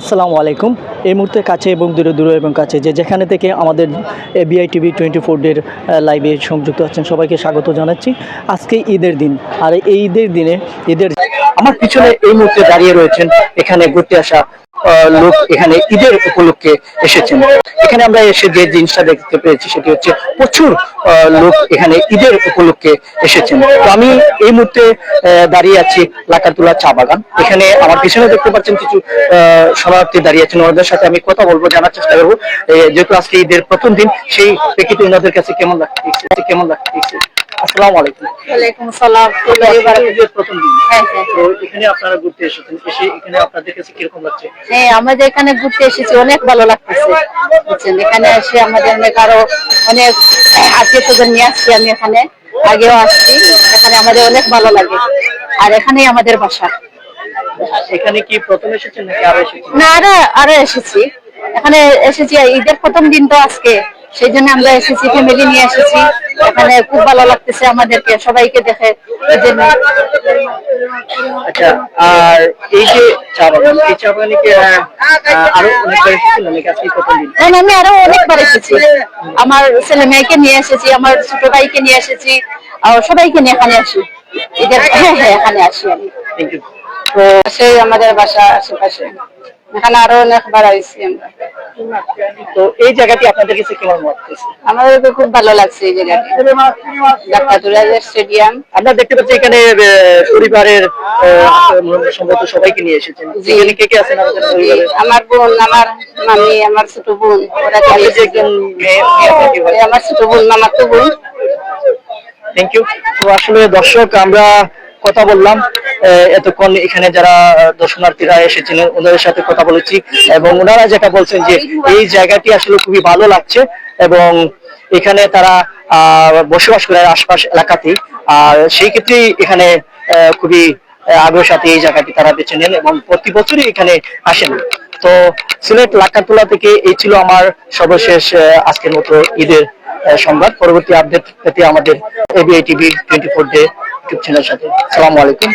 আসসালামু আলাইকুম। এই মুহূর্তে কাছে এবং দূরে এবং কাছে যেখানে থেকে আমাদের বিআইটিভি 24 লাইভে সংযুক্ত আছেন সবাইকে স্বাগত জানাচ্ছি। আজকে ঈদের দিন, আর এই ঈদের দিনে আমার পিছনে এই মুহূর্তে দাঁড়িয়ে রয়েছেন এখানে ঘুরতে আসা লোক এখানে ঈদের উপলক্ষে এসেছেন। এখানে আমরা এসে যে জিনিসটা দেখতে পেয়েছি সেটি হচ্ছে প্রচুর লোক এখানে ঈদের উপলক্ষে এসেছেন। তো আমি এই মুহূর্তে দাঁড়িয়ে আছি লাকাতুলা চা বাগান। এখানে আমার পিছনে দেখতে পাচ্ছেন কিছু শরণার্থী দাঁড়িয়ে আছেন, ওনাদের সাথে আমি কথা বলবো, জানার চেষ্টা করবো যেহেতু আজকে ঈদের প্রথম দিন সেই প্রেক্ষিতে ওনাদের কাছে কেমন লাগছে। আসসালামু আলাইকুম। ওয়ালাইকুম আসসালাম। প্রথম দিন, হ্যাঁ। তো এখানে আপনারা ঘুরতে এসেছেন, এখানে আপনাদের কাছে কিরকম লাগছে? হ্যাঁ, আমাদের এখানে ঘুরতে এসেছি, অনেক ভালো লাগতেছে। বুঝছেন, এখানে এসে আমাদের অনেক আত্মীয় স্বজন নিয়ে আসছি। আমি এখানে আগেও আসছি, এখানে আমাদের অনেক ভালো লাগে, আর এখানেই আমাদের বাসা। এখানে কি প্রথম এসেছেন নাকি আরো এসেছেন? না, আরো এসেছি। এখানে এসেছি ঈদের প্রথম দিন তো আজকে, সেই জন্য আমরা এসেছি, ফ্যামিলি নিয়ে এসেছি। এখানে খুব ভালো লাগতেছে আমাদেরকে, সবাইকে দেখে। আচ্ছা, আর এই যে চা বাগান, এই চা বাগানে কি আরো অনেকবার এসেছেন নাকি আজকে প্রথম দিন? আমি আরো অনেকবার এসেছি, আমার ছেলে মেয়েকে নিয়ে এসেছি, আমার ছোট ভাইকে নিয়ে এসেছি, আর সবাইকে নিয়ে এখানে আসি ঈদের। হ্যাঁ, এখানে আসি আমি। Thank you. তো সেই আমাদের বাসা আশেপাশে, এখানে আরো অনেকবার আইছি আমরা। তো এই জায়গাটি আপনাদের কাছে কেমন লাগতেছে? আমাদেরকে খুব ভালো লাগছে এই জায়গাটি, লাকাতুলা স্টেডিয়াম। আমরা দেখতে পাচ্ছি এখানে পরিবারের সম্ভবত সবাইকে নিয়ে এসেছেন। এখানে কে কে আছেন আমাদের পরিবারে? আমার বোন, আমার মামি, আমার ছোট বোন, ওরা আমার ছোট বোন, মামার তো বোন। Thank you. তো আসলে দর্শক, আমরা কথা বললাম এতক্ষণ এখানে যারা দর্শনার্থীরা এসেছিলেন ওনাদের সাথে কথা বলেছি, এবং ওনারা যেটা বলছেন যে এই জায়গাটি আসলে খুবই ভালো লাগছে, এবং এখানে তারা বসবাস করে আশপাশ এলাকাতেই, আর সেই ক্ষেত্রেই এখানে খুবই আগ্রহের সাথে এই জায়গাটি তারা বেছে নেন এবং প্রতি বছরই এখানে আসেন। তো সিলেট লাকাতুলা থেকে এই ছিল আমার সর্বশেষ আজকের মতো ঈদের সংবাদ। পরবর্তী আপডেট পেতে আমাদের ABI TV 24 ইউটিউব চ্যানেলের সাথে। আসসালামু আলাইকুম।